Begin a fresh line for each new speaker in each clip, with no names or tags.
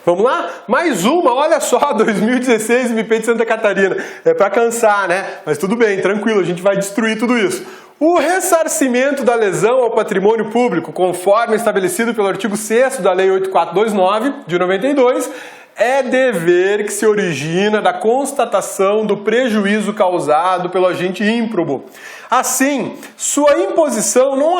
Vamos lá? Mais uma, olha só, 2016 MP de Santa Catarina. É para cansar, né? Mas tudo bem, tranquilo, a gente vai destruir tudo isso. O ressarcimento da lesão ao patrimônio público, conforme estabelecido pelo artigo 6º da Lei 8429, de 92, é dever que se origina da constatação do prejuízo causado pelo agente ímprobo. Assim, sua imposição não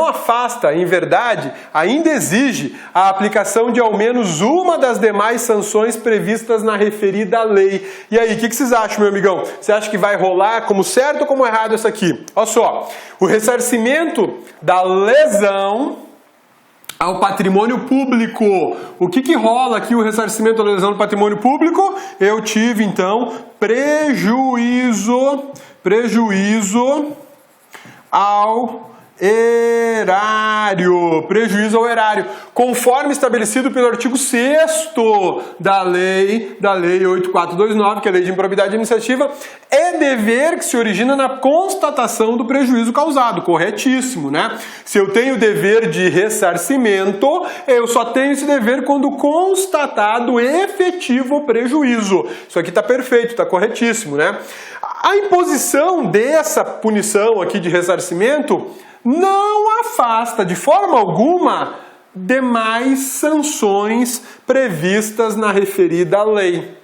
afasta, em verdade, ainda exige a aplicação de ao menos uma das demais sanções previstas na referida lei. E aí, o que vocês acham, meu amigão? Você acha que vai rolar como certo ou como errado isso aqui? Olha só, o ressarcimento da lesão ao patrimônio público. O que rola aqui o ressarcimento da lesão do patrimônio público? Eu tive, então, prejuízo ao erário. Prejuízo ao erário. Conforme estabelecido pelo artigo 6º da Lei 8429, que é a Lei de Improbidade Administrativa, é dever que se origina na constatação do prejuízo causado. Corretíssimo, né? Se eu tenho dever de ressarcimento, eu só tenho esse dever quando constatado efetivo prejuízo. Isso aqui está perfeito, está corretíssimo, né? A imposição dessa punição aqui de ressarcimento não afasta de forma alguma demais sanções previstas na referida lei.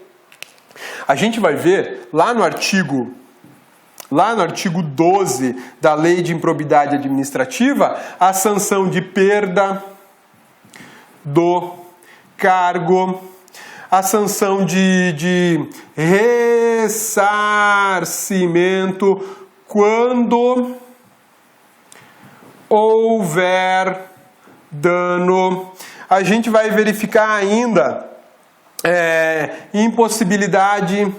A gente vai ver lá no artigo 12 da Lei de Improbidade Administrativa a sanção de perda do cargo, a sanção de ressarcimento quando houver dano. A gente vai verificar ainda impossibilidade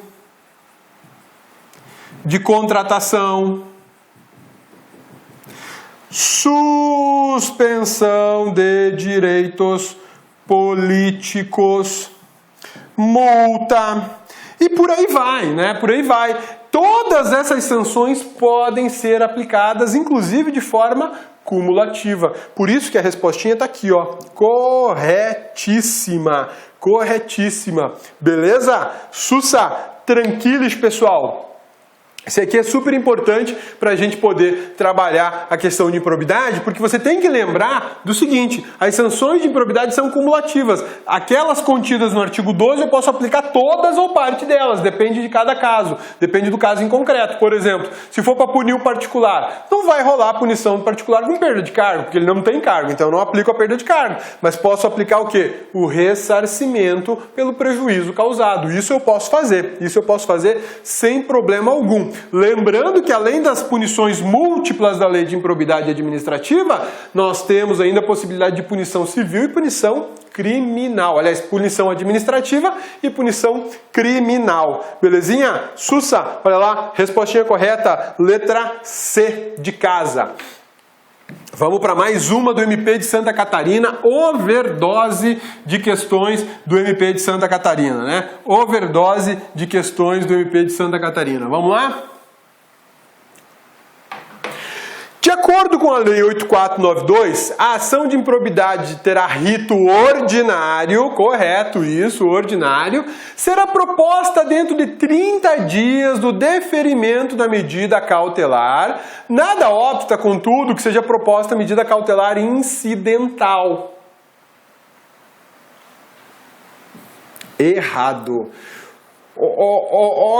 de contratação, suspensão de direitos políticos, multa e por aí vai, né? Por aí vai. Todas essas sanções podem ser aplicadas, inclusive de forma cumulativa. Por isso que a respostinha está aqui, ó. Corretíssima. Corretíssima. Beleza? Sussa, tranquilos, pessoal. Isso aqui é super importante para a gente poder trabalhar a questão de improbidade, porque você tem que lembrar do seguinte: as sanções de improbidade são cumulativas. Aquelas contidas no artigo 12 eu posso aplicar todas ou parte delas, depende de cada caso, depende do caso em concreto. Por exemplo, se for para punir o particular, não vai rolar a punição do particular com perda de cargo, porque ele não tem cargo, então eu não aplico a perda de cargo. Mas posso aplicar o quê? O ressarcimento pelo prejuízo causado. Isso eu posso fazer sem problema algum. Lembrando que além das punições múltiplas da Lei de Improbidade Administrativa, nós temos ainda a possibilidade de punição civil e punição criminal. Aliás, punição administrativa e punição criminal. Belezinha? Sussa, olha lá, respostinha correta, letra C de casa. Vamos para mais uma do MP de Santa Catarina, overdose de questões do MP de Santa Catarina, né? Overdose de questões do MP de Santa Catarina. Vamos lá? De acordo com a Lei 8492, a ação de improbidade terá rito ordinário, correto isso, ordinário, será proposta dentro de 30 dias do deferimento da medida cautelar. Nada obsta, contudo, que seja proposta medida cautelar incidental. Errado.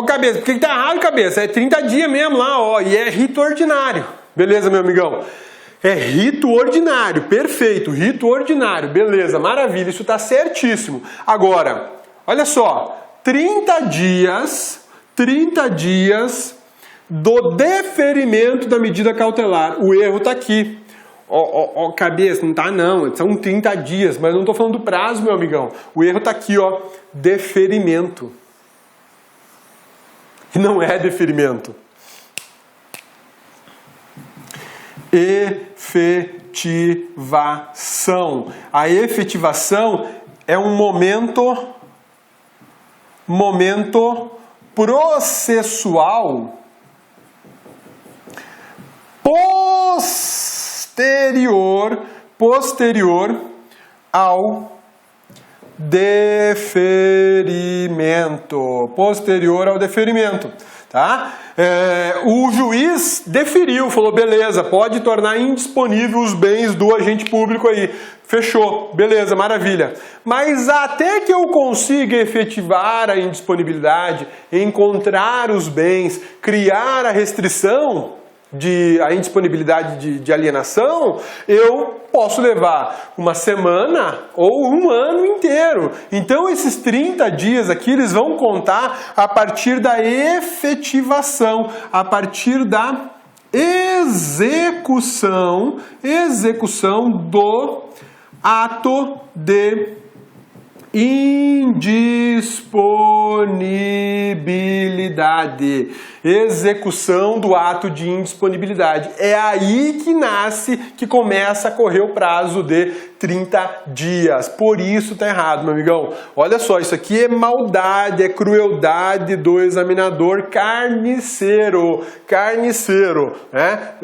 Cabeça, por que tá errado, cabeça? É 30 dias mesmo lá, ó, e é rito ordinário. Beleza, meu amigão? É rito ordinário, perfeito, rito ordinário, beleza, maravilha, isso está certíssimo. Agora, olha só, 30 dias do deferimento da medida cautelar. O erro está aqui. Cabeça, não tá não, são 30 dias, mas não estou falando do prazo, meu amigão. O erro está aqui, ó, deferimento. E não é deferimento. Efetivação. A efetivação é um momento processual posterior ao deferimento, posterior ao deferimento, tá? O juiz deferiu, falou, beleza, pode tornar indisponível os bens do agente público aí. Fechou, beleza, maravilha. Mas até que eu consiga efetivar a indisponibilidade, encontrar os bens, criar a restrição, a indisponibilidade de alienação, eu posso levar uma semana ou um ano inteiro. Então esses 30 dias aqui, eles vão contar a partir da efetivação, a partir da execução do ato de indisponibilidade. Execução do ato de indisponibilidade. É aí que nasce, que começa a correr o prazo de 30 dias. Por isso tá errado, meu amigão. Olha só, isso aqui é maldade, é crueldade do examinador carniceiro. Carniceiro, né?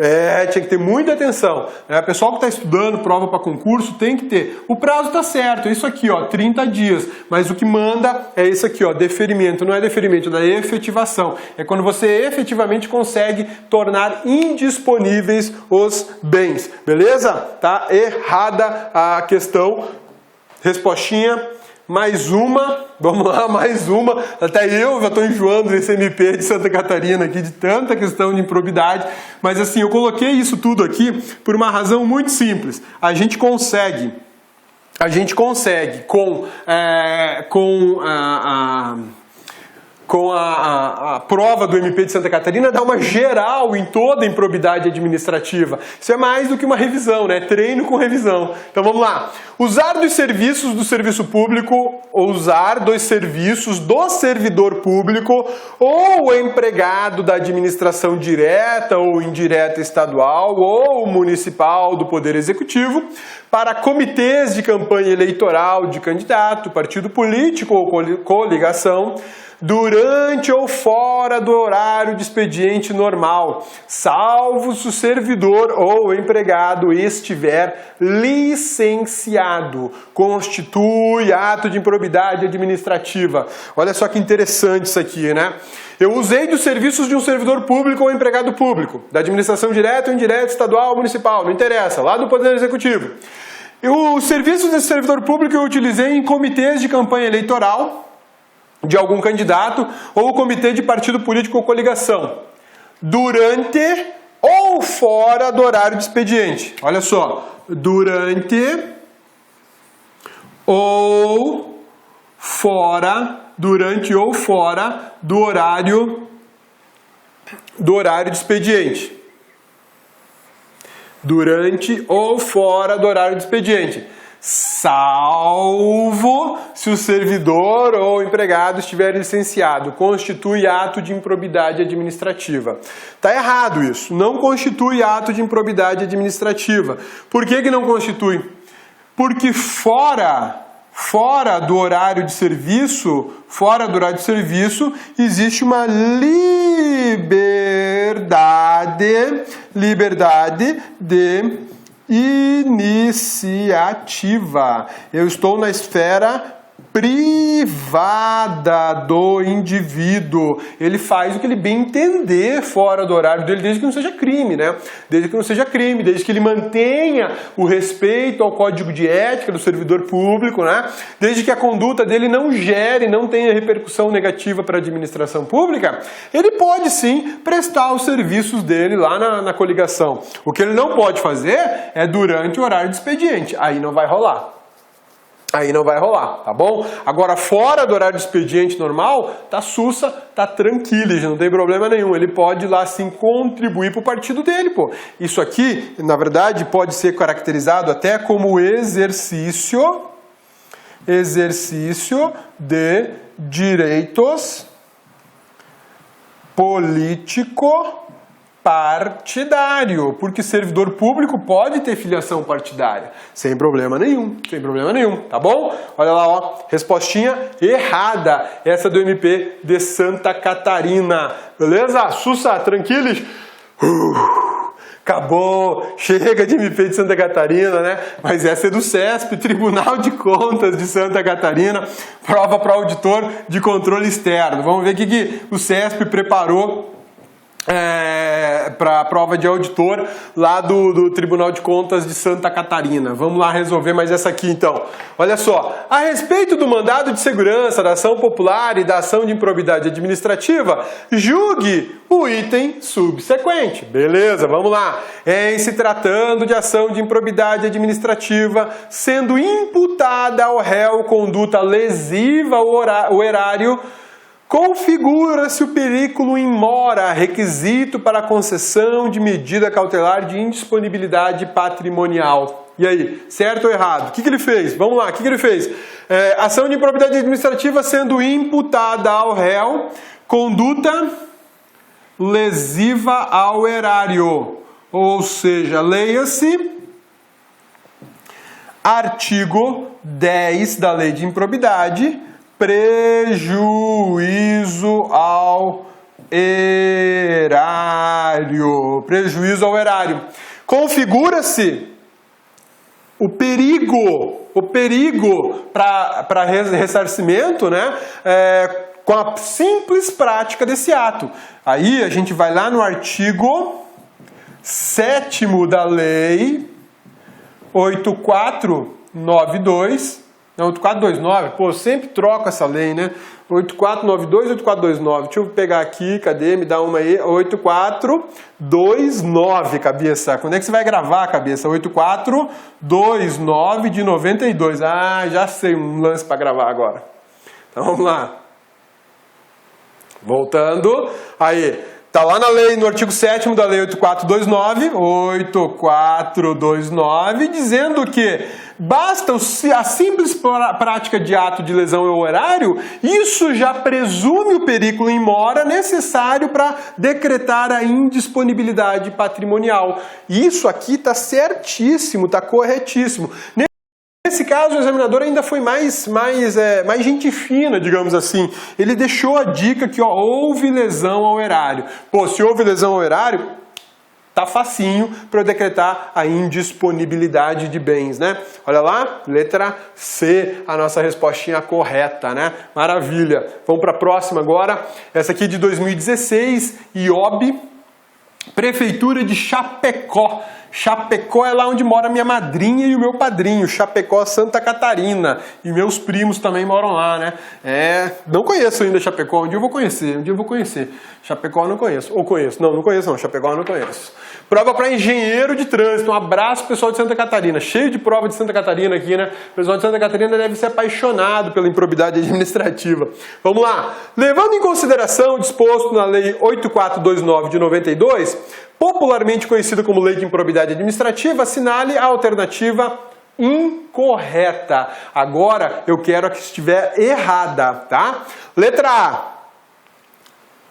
Tinha que ter muita atenção. O pessoal que está estudando prova para concurso tem que ter. O prazo tá certo, é isso aqui, ó, 30 dias. Mas o que manda é isso aqui, ó, deferimento. Não é deferimento, é da efetivação. É quando você efetivamente consegue tornar indisponíveis os bens. Beleza? Tá errada a questão. Respostinha, mais uma. Vamos lá, mais uma. Até eu já estou enjoando desse MP de Santa Catarina aqui, de tanta questão de improbidade. Mas assim, eu coloquei isso tudo aqui por uma razão muito simples. A gente consegue com a prova do MP de Santa Catarina, dá uma geral em toda a improbidade administrativa. Isso é mais do que uma revisão, né? Treino com revisão. Então vamos lá. Usar dos serviços do serviço público, ou usar dos serviços do servidor público ou empregado da administração direta ou indireta estadual ou municipal do Poder Executivo para comitês de campanha eleitoral de candidato, partido político ou coligação, durante ou fora do horário de expediente normal, salvo se o servidor ou empregado estiver licenciado, constitui ato de improbidade administrativa. Olha só que interessante isso aqui, né? Eu usei dos serviços de um servidor público ou empregado público, da administração direta ou indireta, estadual, municipal, não interessa, lá do Poder Executivo. Os serviços desse servidor público eu utilizei em comitês de campanha eleitoral de algum candidato ou comitê de partido político ou coligação, durante ou fora do horário de expediente. Olha só, durante ou fora do horário de expediente. Durante ou fora do horário de expediente. Salvo se o servidor ou empregado estiver licenciado, constitui ato de improbidade administrativa. Está errado isso, não constitui ato de improbidade administrativa. Por que não constitui? Porque fora do horário de serviço, existe uma liberdade de iniciativa. Eu estou na esfera privada do indivíduo. Ele faz o que ele bem entender fora do horário dele, desde que não seja crime, né? Desde que não seja crime, desde que ele mantenha o respeito ao código de ética do servidor público, né? Desde que a conduta dele não gere, não tenha repercussão negativa para a administração pública, ele pode sim prestar os serviços dele lá na coligação. O que ele não pode fazer é durante o horário de expediente. Aí não vai rolar. Tá bom? Agora, fora do horário de expediente normal, tá sussa, tá tranquilo, não tem problema nenhum. Ele pode lá sim contribuir pro partido dele, pô. Isso aqui, na verdade, pode ser caracterizado até como exercício de direitos político-partidário, porque servidor público pode ter filiação partidária, sem problema nenhum, tá bom? Olha lá, ó, respostinha errada, essa do MP de Santa Catarina, beleza? Sussa, tranquilos? Acabou, chega de MP de Santa Catarina, né? Mas essa é do CESP, Tribunal de Contas de Santa Catarina, prova para auditor de controle externo. Vamos ver o que o CESP preparou para a prova de auditor lá do Tribunal de Contas de Santa Catarina. Vamos lá resolver mais essa aqui então. Olha só, a respeito do mandado de segurança, da ação popular e da ação de improbidade administrativa, julgue o item subsequente. Beleza, vamos lá. Em se tratando de ação de improbidade administrativa, sendo imputada ao réu conduta lesiva ao erário, configura-se o periculo in mora, requisito para a concessão de medida cautelar de indisponibilidade patrimonial. E aí, certo ou errado? O que ele fez? Vamos lá, o que ele fez? Ação de improbidade administrativa sendo imputada ao réu, conduta lesiva ao erário. Ou seja, leia-se artigo 10 da Lei de Improbidade, prejuízo ao erário. Prejuízo ao erário. Configura-se o perigo para ressarcimento, né? Com a simples prática desse ato. Aí a gente vai lá no artigo 7º da Lei 8492. Não, 8429, pô, eu sempre troco essa lei, né? 8492, 8429. Deixa eu pegar aqui, cadê? Me dá uma aí. 8429, cabeça. Quando é que você vai gravar, cabeça? 8429 de 92. Ah, já sei um lance para gravar agora. Então vamos lá. Voltando. Aí, tá lá na lei, no artigo 7º da lei 8429, dizendo que basta a simples prática de ato de lesão ao erário, isso já presume o periculo in mora necessário para decretar a indisponibilidade patrimonial. Isso aqui está certíssimo, está corretíssimo. Nesse caso, o examinador ainda foi mais gente fina, digamos assim. Ele deixou a dica que houve lesão ao erário. Pô, se houve lesão ao erário, tá facinho para eu decretar a indisponibilidade de bens, né? Olha lá, letra C, a nossa respostinha correta, né? Maravilha. Vamos para a próxima agora. Essa aqui é de 2016, IOB, Prefeitura de Chapecó. Chapecó é lá onde mora minha madrinha e o meu padrinho, Chapecó, Santa Catarina. E meus primos também moram lá, né? Não conheço ainda Chapecó, um dia eu vou conhecer, Chapecó eu não conheço. Ou conheço? Não conheço não, Chapecó eu não conheço. Prova para engenheiro de trânsito. Um abraço pessoal de Santa Catarina. Cheio de prova de Santa Catarina aqui, né? O pessoal de Santa Catarina deve ser apaixonado pela improbidade administrativa. Vamos lá. Levando em consideração o disposto na Lei 8429 de 92, popularmente conhecida como Lei de Improbidade Administrativa, assinale a alternativa incorreta. Agora eu quero a que estiver errada, tá? Letra A.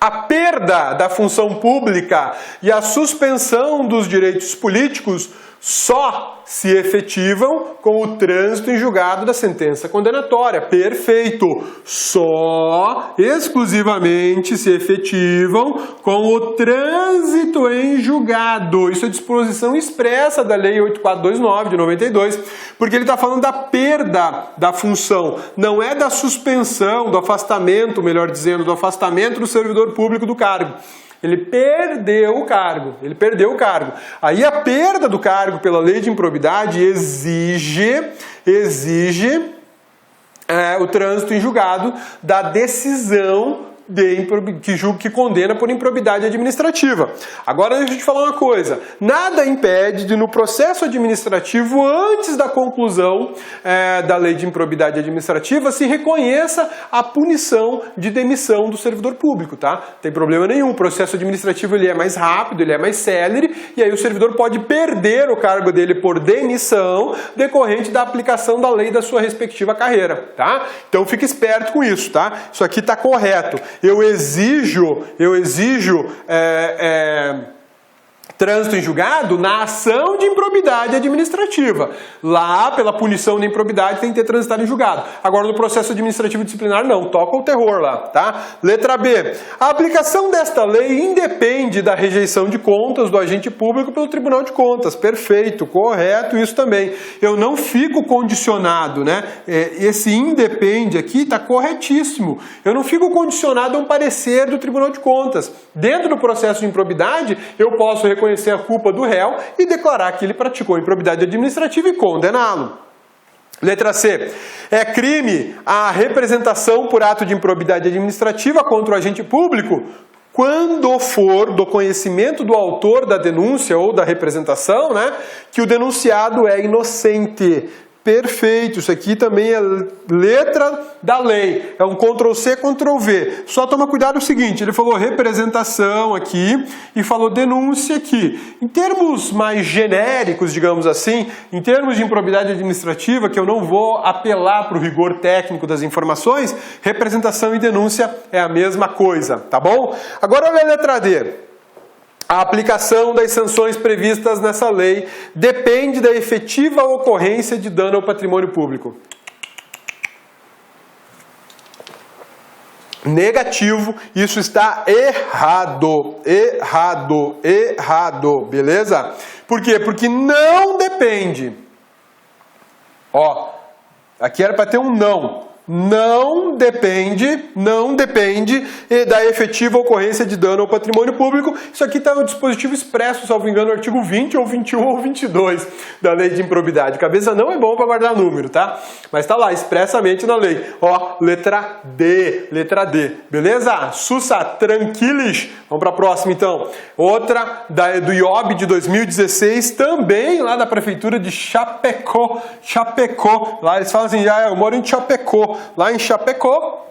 A perda da função pública e a suspensão dos direitos políticos só se efetivam com o trânsito em julgado da sentença condenatória. Perfeito! Só, exclusivamente, se efetivam com o trânsito em julgado. Isso é disposição expressa da Lei 8429 de 92, porque ele está falando da perda da função, não é da suspensão, do afastamento, melhor dizendo, do afastamento do servidor público do cargo. Ele perdeu o cargo. Aí a perda do cargo pela lei de improbidade exige o trânsito em julgado da decisão que condena por improbidade administrativa. Agora deixa eu te falar uma coisa. Nada impede de no processo administrativo, antes da conclusão da lei de improbidade administrativa, se reconheça a punição de demissão do servidor público, tá? Não tem problema nenhum. O processo administrativo ele é mais rápido, ele é mais célere, e aí o servidor pode perder o cargo dele por demissão decorrente da aplicação da lei da sua respectiva carreira, tá? Então fique esperto com isso, tá? Isso aqui está correto. Eu exijo Trânsito em julgado na ação de improbidade administrativa. Lá, pela punição da improbidade, tem que ter transitado em julgado. Agora, no processo administrativo disciplinar, não. Toca o terror lá, tá? Letra B. A aplicação desta lei independe da rejeição de contas do agente público pelo Tribunal de Contas. Perfeito, correto, isso também. Eu não fico condicionado, né? Esse independe aqui está corretíssimo. Eu não fico condicionado a um parecer do Tribunal de Contas. Dentro do processo de improbidade, eu posso reconhecer a culpa do réu e declarar que ele praticou improbidade administrativa e condená-lo. Letra C. É crime a representação por ato de improbidade administrativa contra o agente público quando for do conhecimento do autor da denúncia ou da representação, né, que o denunciado é inocente. Perfeito, isso aqui também é letra da lei, é um Ctrl+C, Ctrl+V. Só toma cuidado o seguinte, ele falou representação aqui e falou denúncia aqui. Em termos mais genéricos, digamos assim, em termos de improbidade administrativa, que eu não vou apelar para o rigor técnico das informações, representação e denúncia é a mesma coisa, tá bom? Agora olha a letra D. A aplicação das sanções previstas nessa lei depende da efetiva ocorrência de dano ao patrimônio público. Negativo, isso está errado, errado, beleza? Por quê? Porque não depende. Ó, aqui era para ter um não. Não depende da efetiva ocorrência de dano ao patrimônio público. Isso aqui está no dispositivo expresso, salvo engano, no artigo 20 ou 21 ou 22 da lei de improbidade. Cabeça não é bom para guardar número, tá? Mas está lá, expressamente na lei. Ó, letra D, beleza? Sussa, tranquilos. Vamos para a próxima, então. Outra do IOB de 2016, também lá da prefeitura de Chapecó. Lá eles falam assim, eu moro em Chapecó. Lá em Chapecó,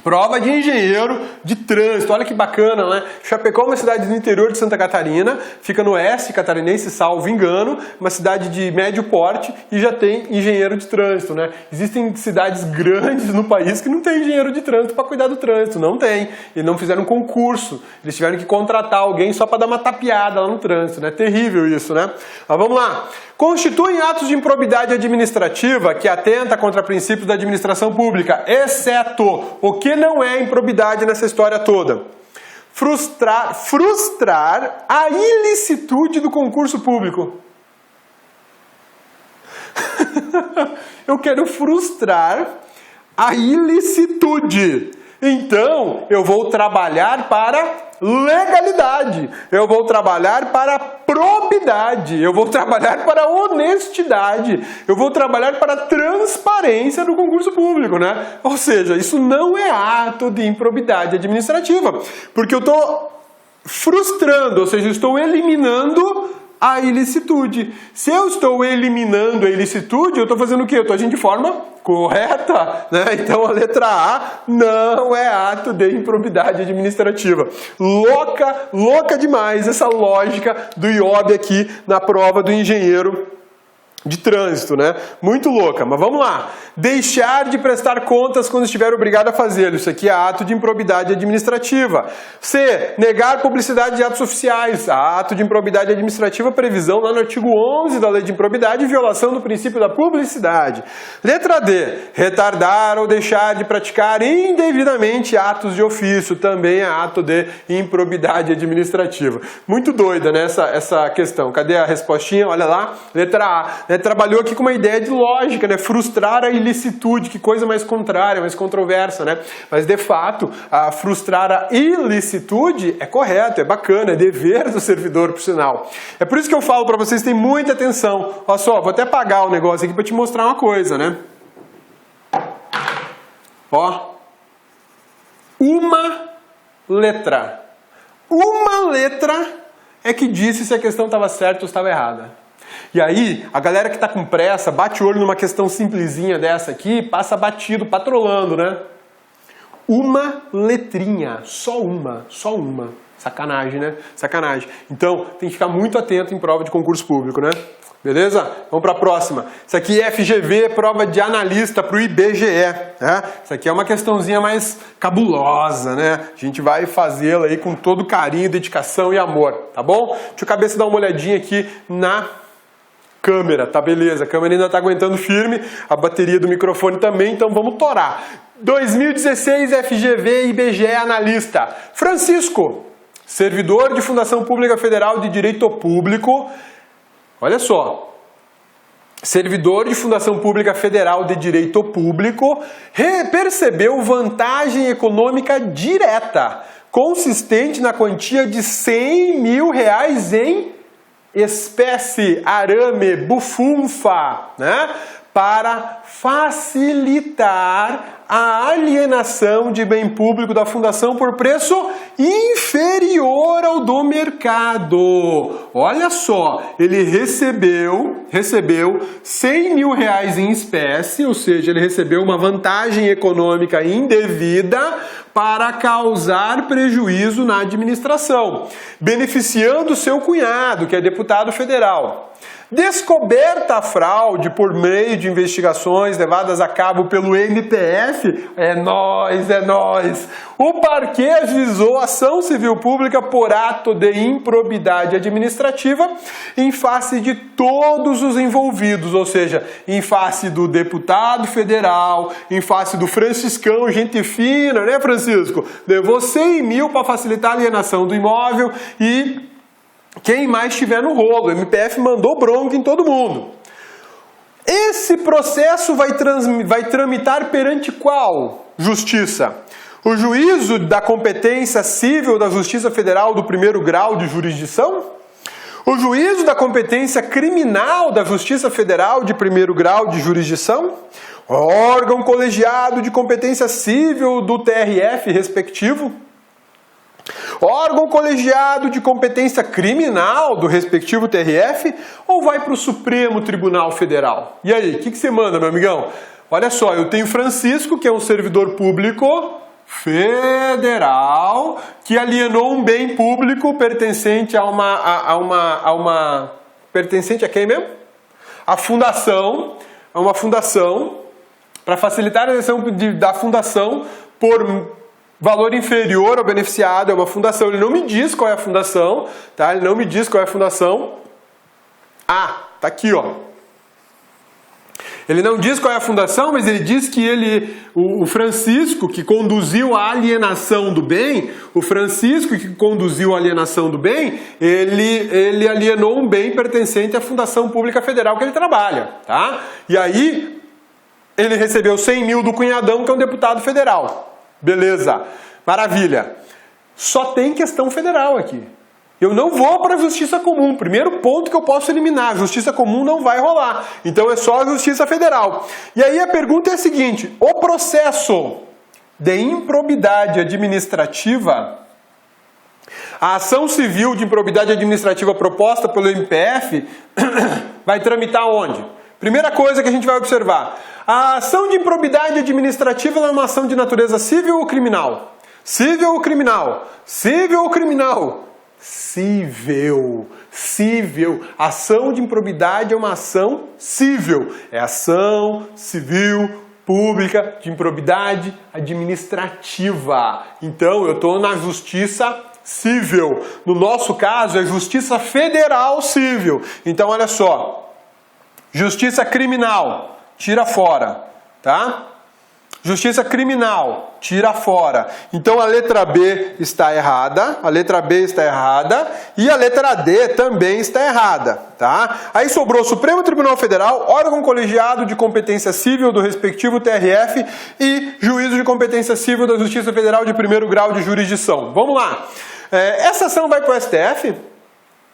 prova de engenheiro de trânsito. Olha que bacana, né? Chapecó é uma cidade do interior de Santa Catarina, fica no oeste catarinense, salvo engano, uma cidade de médio porte e já tem engenheiro de trânsito, né? Existem cidades grandes no país que não tem engenheiro de trânsito para cuidar do trânsito, não tem. E não fizeram um concurso, eles tiveram que contratar alguém só para dar uma tapeada lá no trânsito, né? Terrível isso, né? Mas vamos lá. Constituem atos de improbidade administrativa que atenta contra princípios da administração pública, exceto o que não é improbidade nessa história toda. Frustrar a ilicitude do concurso público. Eu quero frustrar a ilicitude. Então, eu vou trabalhar para legalidade, eu vou trabalhar para probidade, eu vou trabalhar para honestidade, eu vou trabalhar para transparência do concurso público, né? Ou seja, isso não é ato de improbidade administrativa, porque eu estou frustrando, ou seja, eu estou eliminando a ilicitude. Se eu estou eliminando a ilicitude, eu estou fazendo o quê? Eu estou agindo de forma correta, né? Então a letra A não é ato de improbidade administrativa. Louca demais essa lógica do IOB aqui na prova do engenheiro de trânsito, né? Muito louca, mas vamos lá. Deixar de prestar contas quando estiver obrigado a fazê-lo. Isso aqui é ato de improbidade administrativa. C. Negar publicidade de atos oficiais. Ato de improbidade administrativa, previsão lá no artigo 11 da lei de improbidade e violação do princípio da publicidade. Letra D. Retardar ou deixar de praticar indevidamente atos de ofício. Também é ato de improbidade administrativa. Muito doida, né, essa questão. Cadê a respostinha? Olha lá. Letra A. Trabalhou aqui com uma ideia de lógica, né? Frustrar a ilicitude, que coisa mais contrária, mais controversa, né? Mas de fato, frustrar a ilicitude é correto, é bacana, é dever do servidor, por sinal. É por isso que eu falo para vocês, tem muita atenção. Olha só, vou até apagar o negócio aqui para te mostrar uma coisa, né? Ó, uma letra é que disse se a questão estava certa ou estava errada. E aí, a galera que está com pressa, bate o olho numa questão simplesinha dessa aqui, passa batido, patrolando, né? Uma letrinha, só uma. Sacanagem, né? Sacanagem. Então, tem que ficar muito atento em prova de concurso público, né? Beleza? Vamos para a próxima. Isso aqui é FGV, prova de analista para o IBGE. Né? Isso aqui é uma questãozinha mais cabulosa, né? A gente vai fazê-la aí com todo carinho, dedicação e amor, tá bom? Deixa o cabeça dar uma olhadinha aqui na câmera, tá beleza? A câmera ainda tá aguentando firme, a bateria do microfone também, então vamos torar. 2016 FGV IBGE analista. Francisco, servidor de Fundação Pública Federal de Direito Público. Olha só, servidor de Fundação Pública Federal de Direito Público percebeu vantagem econômica direta, consistente na quantia de R$100 mil em espécie arame bufunfa, né? Para facilitar a alienação de bem público da fundação por preço inferior ao do mercado. Olha só, ele recebeu R$100 mil em espécie, ou seja, ele recebeu uma vantagem econômica indevida para causar prejuízo na administração, beneficiando seu cunhado, que é deputado federal. Descoberta a fraude por meio de investigações levadas a cabo pelo MPF, é nóis. O parquê ajuizou ação civil pública por ato de improbidade administrativa em face de todos os envolvidos, ou seja, em face do deputado federal, em face do Franciscão, gente fina, né, Francisco? Levou 100 mil para facilitar a alienação do imóvel e quem mais estiver no rolo. O MPF mandou bronca em todo mundo. Esse processo vai tramitar perante qual justiça? O juízo da competência civil da Justiça Federal do primeiro grau de jurisdição? O juízo da competência criminal da Justiça Federal de primeiro grau de jurisdição? Órgão colegiado de competência civil do TRF respectivo? Órgão colegiado de competência criminal do respectivo TRF ou vai para o Supremo Tribunal Federal? E aí, o que você manda, meu amigão? Olha só, eu tenho Francisco, que é um servidor público federal, que alienou um bem público pertencente a uma pertencente a quem mesmo? A fundação, a uma fundação, para facilitar a eleição da fundação por valor inferior ao beneficiado, é uma fundação. Ele não me diz qual é a fundação, tá? Ele não me diz qual é a fundação. Ah, tá aqui, ó. Ele não diz qual é a fundação, mas ele diz que o Francisco, que conduziu a alienação do bem, ele alienou um bem pertencente à Fundação Pública Federal que ele trabalha, tá? E aí, ele recebeu 100 mil do cunhadão, que é um deputado federal. Beleza, maravilha. Só tem questão federal aqui. Eu não vou para a justiça comum. Primeiro ponto que eu posso eliminar, a justiça comum não vai rolar. Então é só a justiça federal. E aí a pergunta é a seguinte: o processo de improbidade administrativa, a ação civil de improbidade administrativa proposta pelo MPF, vai tramitar onde? Primeira coisa que a gente vai observar: a ação de improbidade administrativa é uma ação de natureza civil ou criminal? Civil ou criminal? Civil ou criminal? Civil. Ação de improbidade é uma ação civil. É ação civil pública de improbidade administrativa. Então, eu estou na justiça civil. No nosso caso, é justiça federal civil. Então, olha só. Justiça criminal, tira fora, tá? Justiça criminal, tira fora. Então a letra B está errada, a letra B está errada e a letra D também está errada, tá? Aí sobrou Supremo Tribunal Federal, órgão colegiado de competência civil do respectivo TRF e juízo de competência civil da Justiça Federal de primeiro grau de jurisdição. Vamos lá. Essa ação vai para o STF?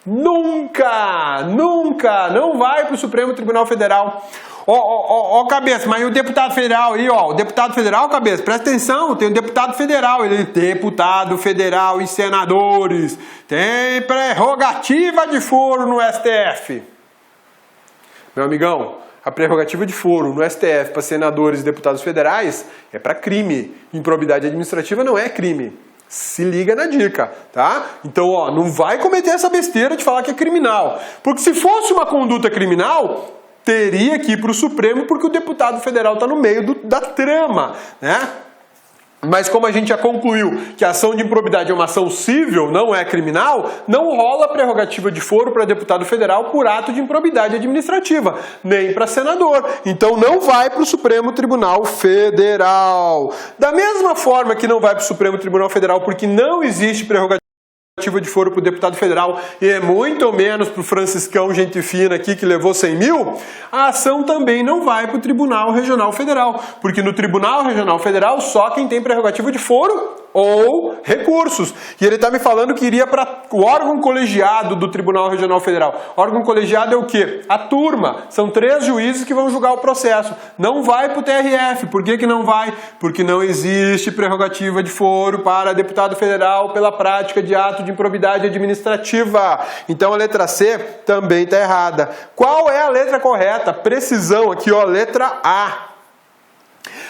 Nunca, não vai para o Supremo Tribunal Federal. Ó, cabeça, mas o deputado federal aí, ó, o deputado federal, cabeça, presta atenção, tem o deputado federal, ele é deputado federal e senadores, tem prerrogativa de foro no STF. Meu amigão, a prerrogativa de foro no STF para senadores e deputados federais é para crime. Improbidade administrativa não é crime. Se liga na dica, tá? Então, ó, não vai cometer essa besteira de falar que é criminal. Porque se fosse uma conduta criminal, teria que ir para o Supremo, porque o deputado federal está no meio da trama, né? Mas como a gente já concluiu que a ação de improbidade é uma ação civil, não é criminal, não rola prerrogativa de foro para deputado federal por ato de improbidade administrativa, nem para senador. Então não vai para o Supremo Tribunal Federal. Da mesma forma que não vai para o Supremo Tribunal Federal porque não existe prerrogativa de foro para o deputado federal e é muito menos para o Franciscão gente fina aqui que levou 100 mil, a ação também não vai para o Tribunal Regional Federal, porque no Tribunal Regional Federal só quem tem prerrogativa de foro ou recursos. E ele está me falando que iria para o órgão colegiado do Tribunal Regional Federal. Órgão colegiado é o quê? A turma. São 3 juízes que vão julgar o processo. Não vai para o TRF. Por que não vai? Porque não existe prerrogativa de foro para deputado federal pela prática de ato de improbidade administrativa. Então a letra C também está errada. Qual é a letra correta? Precisão aqui, ó, letra A.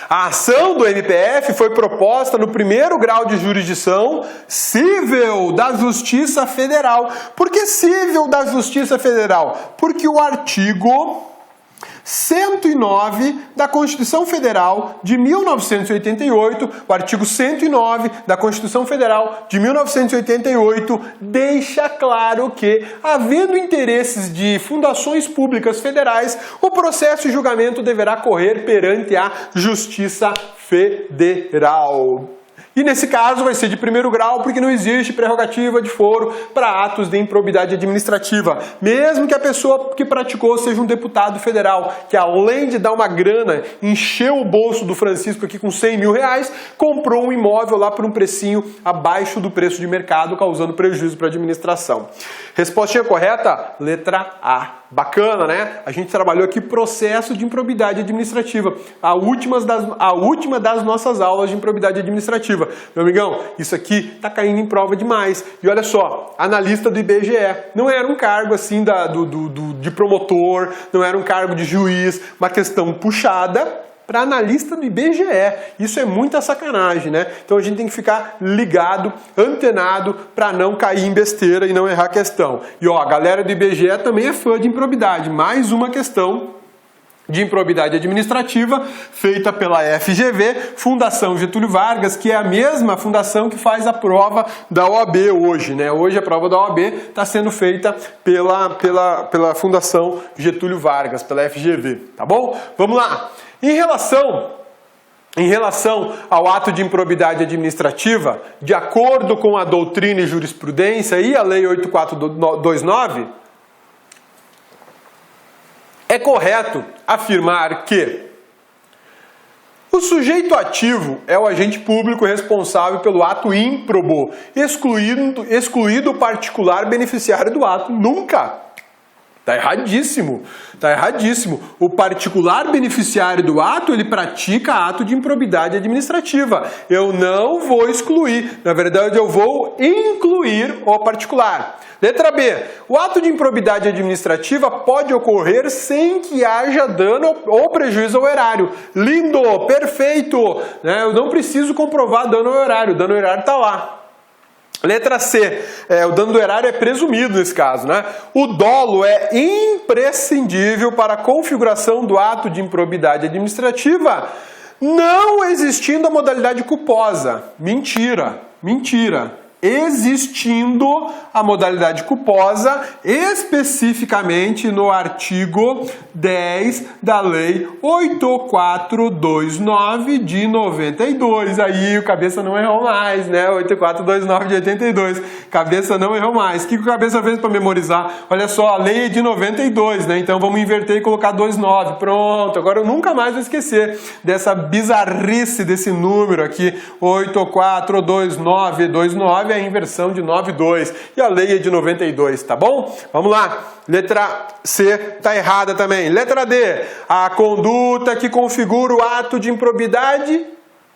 A ação do MPF foi proposta no primeiro grau de jurisdição civil da Justiça Federal. Por que civil da Justiça Federal? Porque o artigo 109 da Constituição Federal de 1988, o artigo 109 da Constituição Federal de 1988 deixa claro que, havendo interesses de fundações públicas federais, o processo e julgamento deverá correr perante a Justiça Federal. E nesse caso vai ser de primeiro grau porque não existe prerrogativa de foro para atos de improbidade administrativa. Mesmo que a pessoa que praticou seja um deputado federal, que além de dar uma grana, encheu o bolso do Francisco aqui com 100 mil reais, comprou um imóvel lá por um precinho abaixo do preço de mercado, causando prejuízo para a administração. Respostinha correta? Letra A. Bacana, né? A gente trabalhou aqui processo de improbidade administrativa. A última das nossas aulas de improbidade administrativa. Meu amigão, isso aqui tá caindo em prova demais. E olha só, analista do IBGE. Não era um cargo assim de promotor, não era um cargo de juiz, uma questão puxada para analista do IBGE. Isso é muita sacanagem, né? Então a gente tem que ficar ligado, antenado, para não cair em besteira e não errar a questão. E ó, a galera do IBGE também é fã de improbidade. Mais uma questão de improbidade administrativa feita pela FGV, Fundação Getúlio Vargas, que é a mesma fundação que faz a prova da OAB hoje, né? Hoje a prova da OAB está sendo feita pela Fundação Getúlio Vargas, pela FGV, tá bom? Vamos lá! Em relação ao ato de improbidade administrativa, de acordo com a doutrina e jurisprudência e a Lei 8429, é correto afirmar que o sujeito ativo é o agente público responsável pelo ato ímprobo, excluído o particular beneficiário do ato. Nunca! Tá erradíssimo, tá erradíssimo. O particular beneficiário do ato, ele pratica ato de improbidade administrativa. Eu não vou excluir, na verdade eu vou incluir o particular. Letra B. O ato de improbidade administrativa pode ocorrer sem que haja dano ou prejuízo ao erário. Lindo, perfeito, né? Eu não preciso comprovar dano ao erário, o dano ao erário está lá. Letra C, o dano do erário é presumido nesse caso, né? O dolo é imprescindível para a configuração do ato de improbidade administrativa, não existindo a modalidade culposa. Mentira, mentira. Existindo a modalidade culposa, especificamente no artigo 10 da Lei 8429 de 92. Aí o cabeça não errou mais, né? 8429 de 82. Cabeça não errou mais. O que o cabeça fez para memorizar? Olha só, a lei é de 92, né? Então vamos inverter e colocar 29. Pronto, agora eu nunca mais vou esquecer dessa bizarrice desse número aqui. 842929 é a inversão de 92 e a lei é de 92, tá bom? Vamos lá, letra C tá errada também. Letra D, a conduta que configura o ato de improbidade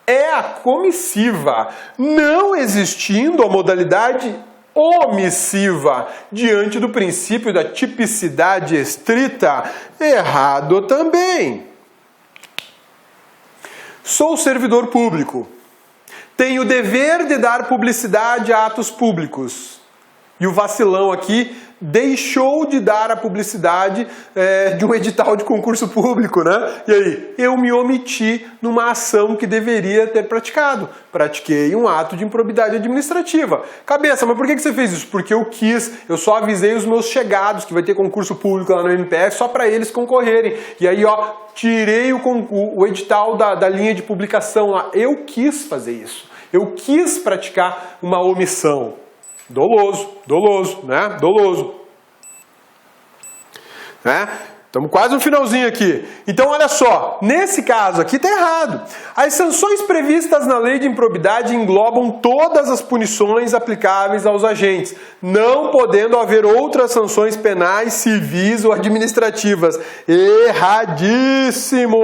é a comissiva, não existindo a modalidade omissiva diante do princípio da tipicidade estrita. Errado também. Sou servidor público. tem o dever de dar publicidade a atos públicos. E o vacilão aqui deixou de dar a publicidade de um edital de concurso público, né? E aí, eu me omiti numa ação que deveria ter praticado. Pratiquei um ato de improbidade administrativa. Cabeça, mas por que você fez isso? Porque eu quis, eu só avisei os meus chegados que vai ter concurso público lá no MPF só para eles concorrerem. E aí, ó, tirei o edital da linha de publicação lá. Eu quis fazer isso. Eu quis praticar uma omissão. Doloso, né? Doloso. Né? Estamos quase no finalzinho aqui. Então, olha só, nesse caso aqui está errado. As sanções previstas na lei de improbidade englobam todas as punições aplicáveis aos agentes, não podendo haver outras sanções penais, civis ou administrativas. Erradíssimo!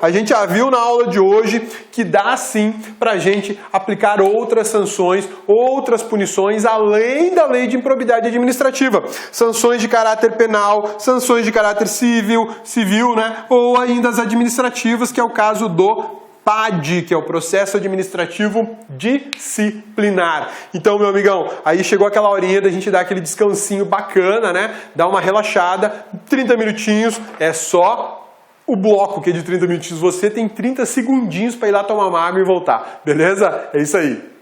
A gente já viu na aula de hoje que dá sim para a gente aplicar outras sanções, outras punições, além da lei de improbidade administrativa. Sanções de caráter penal, sanções de caráter civil, né? Ou ainda as administrativas, que é o caso do PAD, que é o processo administrativo disciplinar. Então, meu amigão, aí chegou aquela horinha da gente dar aquele descansinho bacana, né? Dar uma relaxada, 30 minutinhos, é só o bloco que é de 30 minutinhos. Você tem 30 segundinhos para ir lá tomar uma água e voltar, beleza? É isso aí.